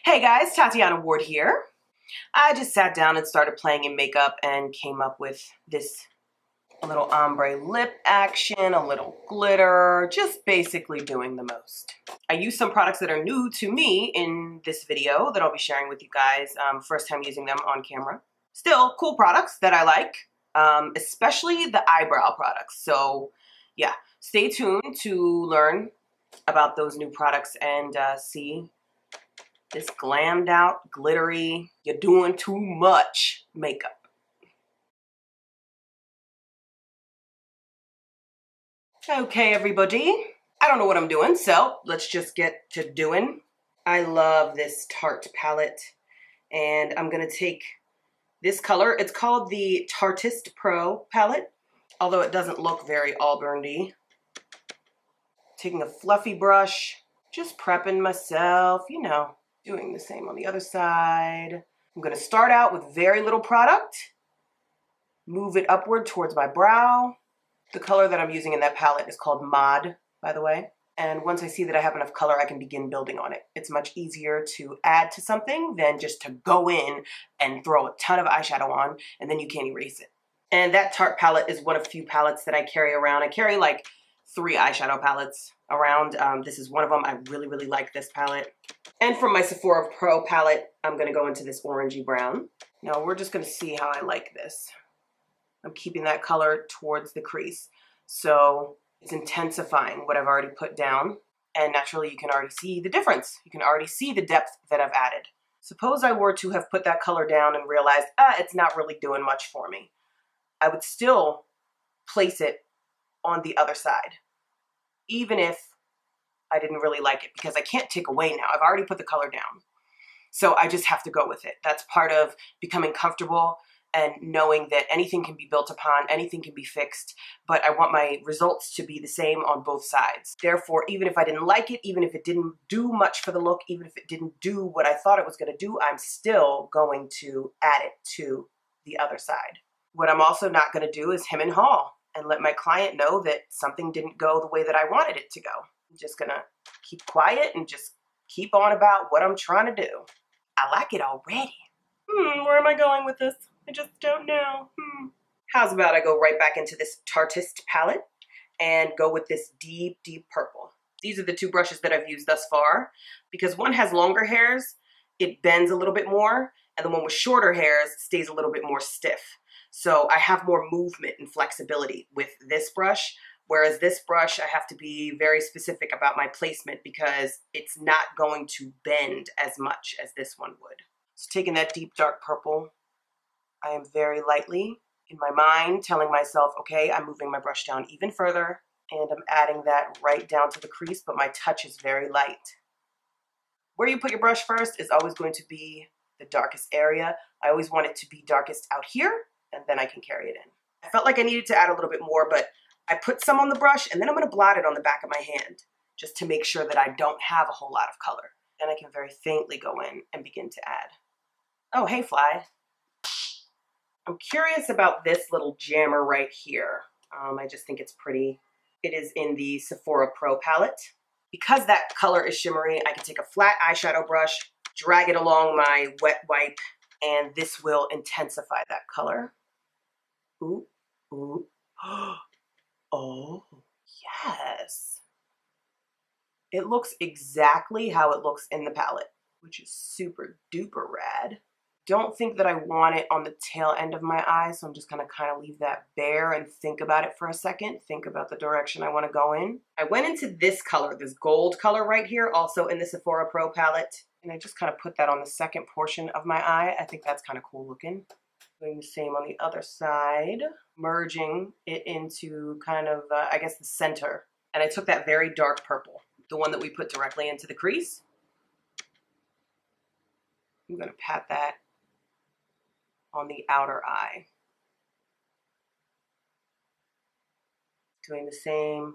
Hey guys, Tatiana Ward here. I just sat down and started playing in makeup and came up with this little ombre lip action, a little glitter, just basically doing the most. I used some products that are new to me in this video that I'll be sharing with you guys, first time using them on camera. Still cool products that I like, especially the eyebrow products. So yeah, stay tuned to learn about those new products and see this glammed out, glittery, you're doing too much makeup. Okay, everybody. I don't know what I'm doing, so let's just get to doing. I love this Tarte palette, and I'm gonna take this color. It's called the Tartist Pro palette, although it doesn't look very auburn-y. Taking a fluffy brush, just prepping myself, you know, doing the same on the other side. I'm gonna start out with very little product, move it upward towards my brow. The color that I'm using in that palette is called Mod, by the way. And once I see that I have enough color, I can begin building on it. It's much easier to add to something than just to go in and throw a ton of eyeshadow on and then you can't erase it. And that Tarte palette is one of few palettes that I carry around. I carry like 3 eyeshadow palettes around. This is one of them. I really like this palette. And from my Sephora Pro palette, I'm gonna go into this orangey brown. Now we're just gonna see how I like this. I'm keeping that color towards the crease. So it's intensifying what I've already put down. And naturally you can already see the difference. You can already see the depth that I've added. Suppose I were to have put that color down and realized, it's not really doing much for me. I would still place it on the other side, even if I didn't really like it, because I can't take away now. I've already put the color down. So I just have to go with it. That's part of becoming comfortable and knowing that anything can be built upon, anything can be fixed, but I want my results to be the same on both sides. Therefore, even if I didn't like it, even if it didn't do much for the look, even if it didn't do what I thought it was gonna do, I'm still going to add it to the other side. What I'm also not gonna do is hem and haw and let my client know that something didn't go the way that I wanted it to go. I'm just gonna keep quiet and just keep on about what I'm trying to do. I like it already. Where am I going with this? I just don't know. How's about I go right back into this Tartist palette and go with this deep purple. These are the 2 brushes that I've used thus far, because one has longer hairs, it bends a little bit more, and the one with shorter hairs stays a little bit more stiff. So I have more movement and flexibility with this brush, whereas this brush I have to be very specific about my placement because it's not going to bend as much as this one would. So taking that deep dark purple, I am very lightly in my mind telling myself, okay, I'm moving my brush down even further and I'm adding that right down to the crease, but my touch is very light. Where you put your brush first is always going to be the darkest area. I always want it to be darkest out here and then I can carry it in. I felt like I needed to add a little bit more, but I put some on the brush and then I'm gonna blot it on the back of my hand just to make sure that I don't have a whole lot of color. Then I can very faintly go in and begin to add. Oh, hey fly. I'm curious about this little jammer right here. I just think it's pretty. It is in the Sephora Pro palette. Because that color is shimmery, I can take a flat eyeshadow brush, drag it along my wet wipe, and this will intensify that color. Ooh, ooh. Oh, yes. It looks exactly how it looks in the palette, which is super duper rad. Don't think that I want it on the tail end of my eye, so I'm just gonna kind of leave that bare and think about it for a second. Think about the direction I wanna go in. I went into this color, this gold color right here, also in the Sephora Pro palette, and I just kind of put that on the second portion of my eye. I think that's kind of cool looking. Doing the same on the other side, merging it into kind of, I guess, the center. And I took that very dark purple, the one that we put directly into the crease. I'm gonna pat that on the outer eye. Doing the same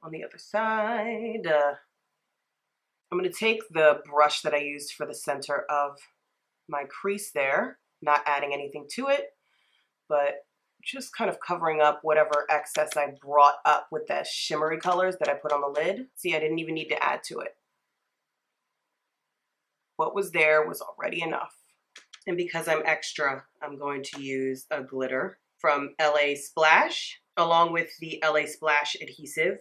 on the other side. I'm gonna take the brush that I used for the center of my crease there, not adding anything to it, but just kind of covering up whatever excess I brought up with the shimmery colors that I put on the lid. See, I didn't even need to add to it. what was there was already enough. And because I'm extra, I'm going to use a glitter from LA Splash, along with the LA Splash adhesive.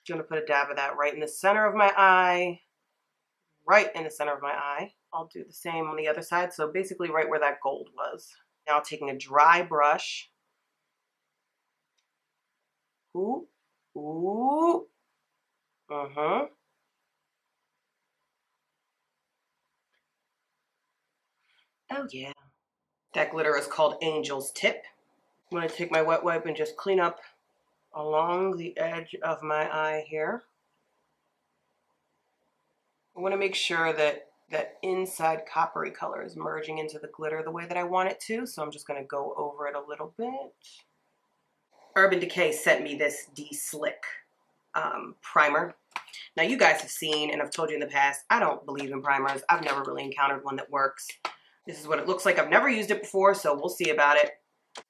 I'm gonna put a dab of that right in the center of my eye, right in the center of my eye. I'll do the same on the other side, so basically right where that gold was. Now taking a dry brush. Ooh, ooh, uh-huh. Oh yeah. That glitter is called Angel's Tip. I'm gonna take my wet wipe and just clean up along the edge of my eye here. I wanna make sure that that inside coppery color is merging into the glitter the way that I want it to, so I'm just gonna go over it a little bit. Urban Decay sent me this D-Slick primer. Now you guys have seen, and I've told you in the past, I don't believe in primers. I've never really encountered one that works. This is what it looks like. I've never used it before, so we'll see about it.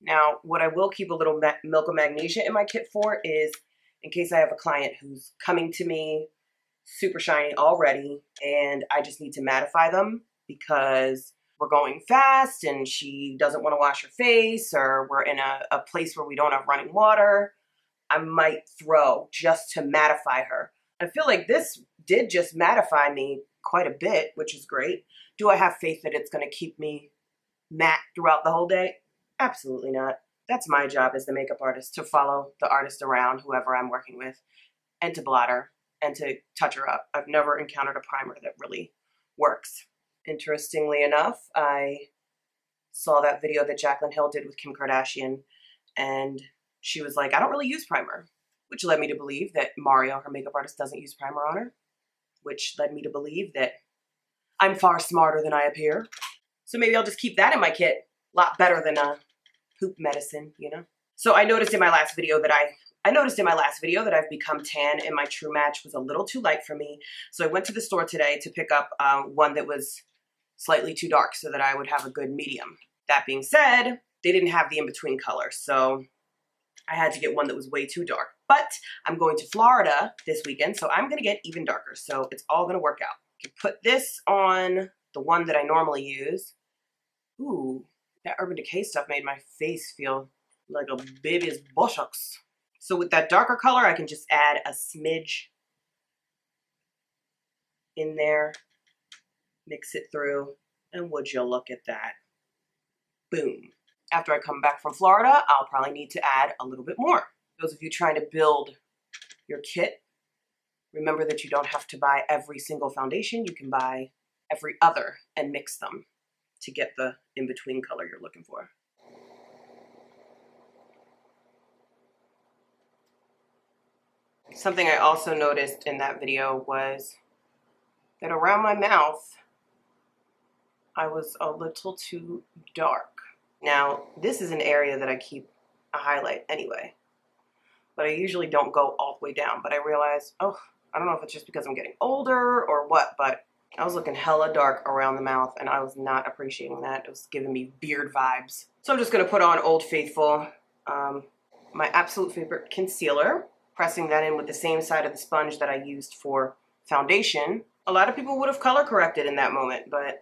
Now, what I will keep a little milk of magnesia in my kit for is in case I have a client who's coming to me super shiny already and I just need to mattify them because we're going fast and she doesn't want to wash her face, or we're in a place where we don't have running water. I might throw just to mattify her. I feel like this did just mattify me quite a bit, which is great. Do I have faith that it's going to keep me matte throughout the whole day? Absolutely not. That's my job as the makeup artist, to follow the artist around, whoever I'm working with, and to blot her and to touch her up. I've never encountered a primer that really works. Interestingly enough, I saw that video that Jaclyn Hill did with Kim Kardashian, and she was like, I don't really use primer, which led me to believe that Mario, her makeup artist, doesn't use primer on her, which led me to believe that I'm far smarter than I appear. So maybe I'll just keep that in my kit. A lot better than poop medicine, you know? So I noticed in my last video that I've become tan, and my True Match was a little too light for me. So I went to the store today to pick up one that was slightly too dark so that I would have a good medium. That being said, they didn't have the in-between color, so I had to get one that was way too dark. But I'm going to Florida this weekend, so I'm gonna get even darker. So it's all gonna work out. I can put this on the one that I normally use. Ooh, that Urban Decay stuff made my face feel like a baby's buttocks. So with that darker color, I can just add a smidge in there, mix it through, and would you look at that? Boom. After I come back from Florida, I'll probably need to add a little bit more. Those of you trying to build your kit, remember that you don't have to buy every single foundation. You can buy every other and mix them to get the in-between color you're looking for. Something I also noticed in that video was that around my mouth, I was a little too dark. Now, this is an area that I keep a highlight anyway, but I usually don't go all the way down. But I realized, oh, I don't know if it's just because I'm getting older or what, but I was looking hella dark around the mouth and I was not appreciating that. It was giving me beard vibes. So I'm just gonna put on Old Faithful, my absolute favorite concealer, pressing that in with the same side of the sponge that I used for foundation. A lot of people would have color corrected in that moment, but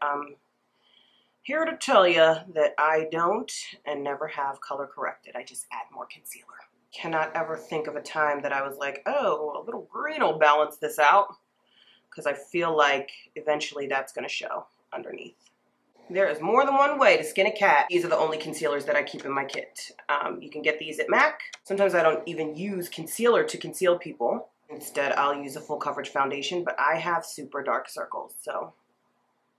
here to tell you that I don't and never have color corrected. I just add more concealer. Cannot ever think of a time that I was like, oh, a little green will balance this out, because I feel like eventually that's going to show underneath. There is more than one way to skin a cat. These are the only concealers that I keep in my kit. You can get these at MAC. Sometimes I don't even use concealer to conceal people. Instead, I'll use a full coverage foundation, but I have super dark circles, so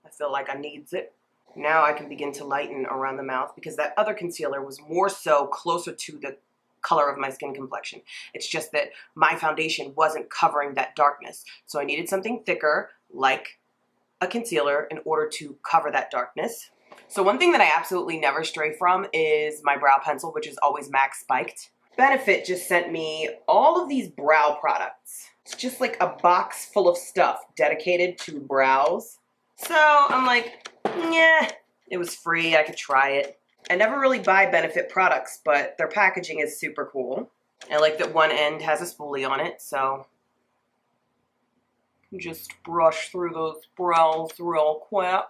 I feel like I needs it. Now I can begin to lighten around the mouth because that other concealer was more so closer to the color of my skin complexion. It's just that my foundation wasn't covering that darkness. So I needed something thicker, like a concealer, in order to cover that darkness. So one thing that I absolutely never stray from is my brow pencil, which is always MAC spiked. Benefit just sent me all of these brow products. It's just like a box full of stuff dedicated to brows. So I'm like, yeah, it was free, I could try it. I never really buy Benefit products, but their packaging is super cool. I like that one end has a spoolie on it, so Just brush through those brows real quick.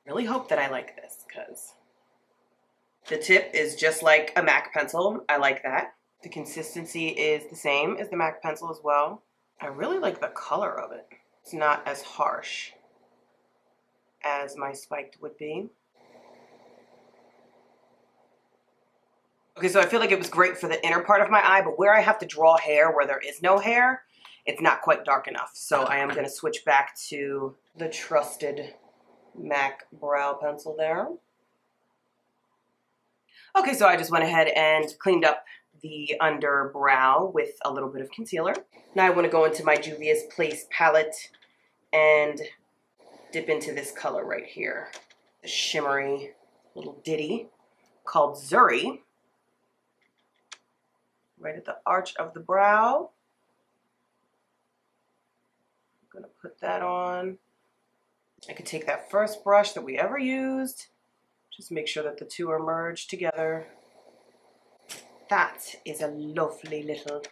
Really hope that I like this because the tip is just like a MAC pencil. I like that. The consistency is the same as the MAC pencil as well. I really like the color of it. It's not as harsh as my spiked would be. Okay, so I feel like it was great for the inner part of my eye, but where I have to draw hair where there is no hair, it's not quite dark enough. So I am going to switch back to the trusted MAC brow pencil there. Okay, so I just went ahead and cleaned up the under brow with a little bit of concealer. Now I want to go into my Juvia's Place palette and dip into this color right here. The shimmery little ditty called Zuri. Right at the arch of the brow. I'm gonna put that on. I could take that first brush that we ever used. Just make sure that the two are merged together. That is a lovely little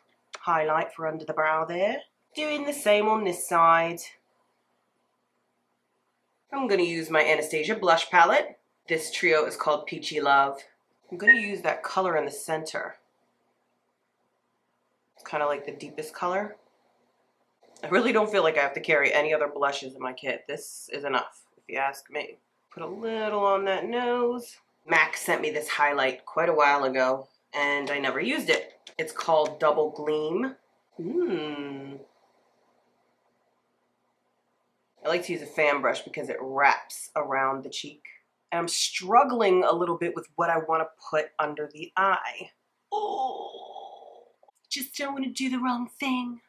highlight for under the brow there. Doing the same on this side. I'm gonna use my Anastasia blush palette. This trio is called Peachy Love. I'm gonna use that color in the center. It's kind of like the deepest color. I really don't feel like I have to carry any other blushes in my kit. This is enough, if you ask me. Put a little on that nose. MAC sent me this highlight quite a while ago, and I never used it. It's called Double Gleam. I like to use a fan brush because it wraps around the cheek. And I'm struggling a little bit with what I want to put under the eye. Oh, just don't want to do the wrong thing.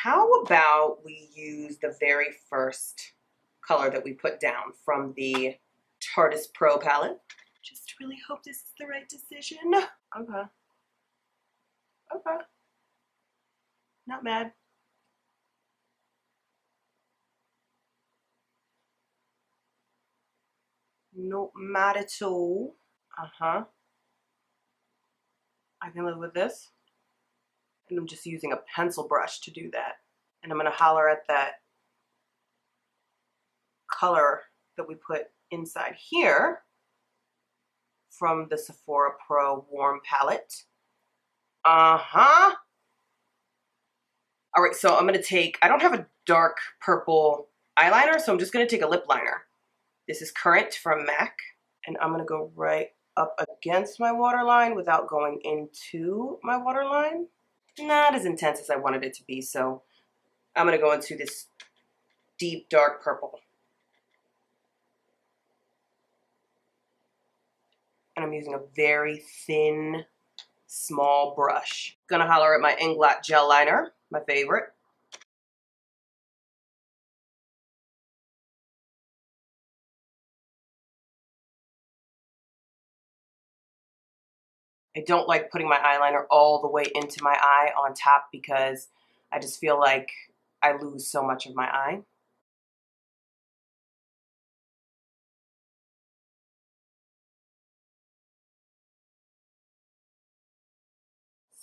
How about we use the very first color that we put down from the Tarte's Pro palette? Just really hope this is the right decision. Okay. Okay. Not mad. Not mad at all. I can live with this. And I'm just using a pencil brush to do that. And I'm gonna holler at that color that we put inside here from the Sephora Pro Warm palette. All right, so I'm gonna take, I don't have a dark purple eyeliner, so I'm just gonna take a lip liner. This is Current from MAC, and I'm gonna go right up against my waterline without going into my waterline. Not as intense as I wanted it to be, so I'm gonna go into this deep dark purple. And I'm using a very thin, small brush. Gonna holler at my Inglot gel liner, my favorite. I don't like putting my eyeliner all the way into my eye on top because I just feel like I lose so much of my eye.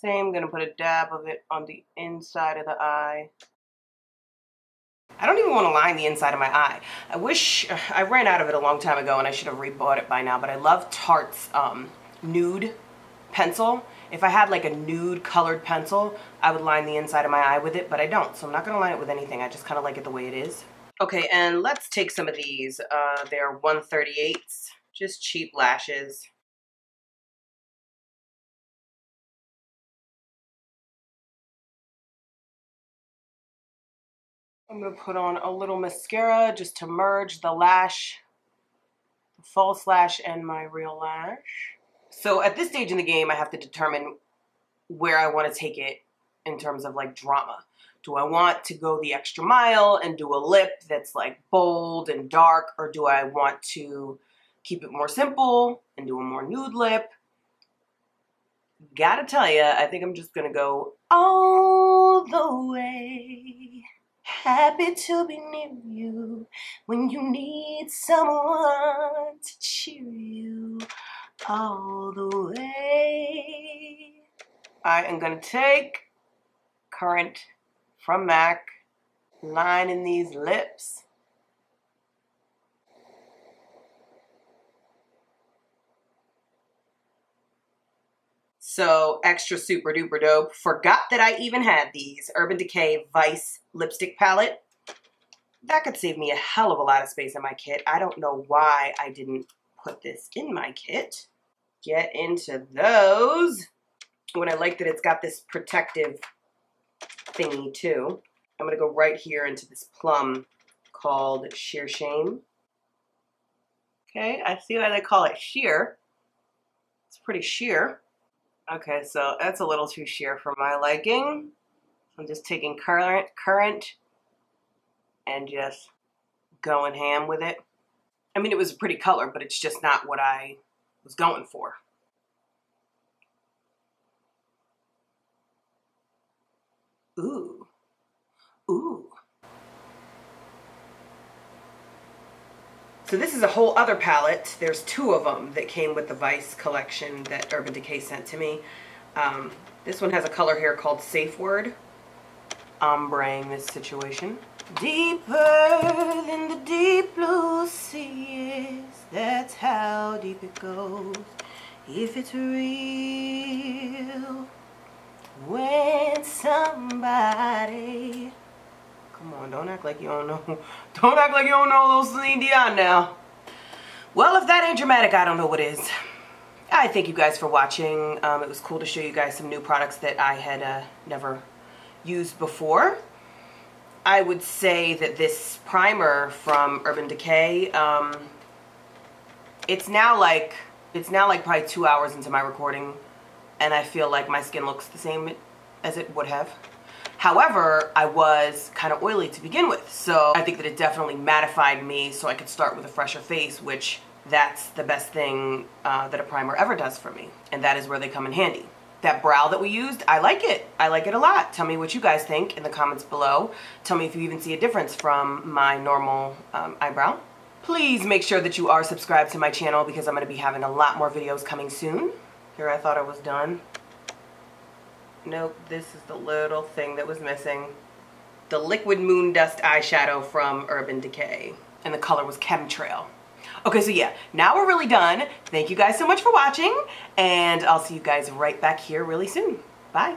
Same, gonna put a dab of it on the inside of the eye. I don't even want to line the inside of my eye. I wish, I ran out of it a long time ago and I should have rebought it by now, but I love Tarte's nude pencil. If I had like a nude colored pencil, I would line the inside of my eye with it, but I don't, so I'm not gonna line it with anything. I just kind of like it the way it is. Okay, and let's take some of these. They're 1/38s, just cheap lashes. I'm gonna put on a little mascara just to merge the lash, the false lash and my real lash. So at this stage in the game, I have to determine where I want to take it in terms of like drama. Do I want to go the extra mile and do a lip that's like bold and dark, or do I want to keep it more simple and do a more nude lip? Gotta tell you, I think I'm just gonna go all the way. Happy to be near you when you need someone to cheer you all the way. I am gonna take Current from MAC lining these lips. So extra super duper dope. Forgot that I even had these. Urban Decay Vice lipstick palette. That could save me a hell of a lot of space in my kit. I don't know why I didn't put this in my kit. Get into those. When I like that it's got this protective thingy too. I'm going to go right here into this plum called Sheer Shame. Okay, I see why they call it sheer. It's pretty sheer. Okay, so that's a little too sheer for my liking. I'm just taking currant and just going ham with it. I mean, it was a pretty color, but it's just not what I was going for. Ooh. Ooh. So this is a whole other palette. There's two of them that came with the Vice collection that Urban Decay sent to me. This one has a color here called Safe Word. Ombreing this situation. Deeper than the deep blue sea is. That's how deep it goes. If it's real. When somebody... Come on, don't act like you don't know. Don't act like you don't know those Celine Dion now. Well, if that ain't dramatic, I don't know what is. I thank you guys for watching. It was cool to show you guys some new products that I had never used before. I would say that this primer from Urban Decay, it's now like probably 2 hours into my recording, and I feel like my skin looks the same as it would have. However, I was kind of oily to begin with, so I think that it definitely mattified me so I could start with a fresher face, which that's the best thing that a primer ever does for me, and that is where they come in handy. That brow that we used, I like it. I like it a lot. Tell me what you guys think in the comments below. Tell me if you even see a difference from my normal eyebrow. Please make sure that you are subscribed to my channel because I'm going to be having a lot more videos coming soon. Here, I thought I was done. Nope, this is the little thing that was missing. The Liquid Moon Dust eyeshadow from Urban Decay. And the color was Chemtrail. Okay, so yeah, now we're really done. Thank you guys so much for watching, and I'll see you guys right back here really soon. Bye.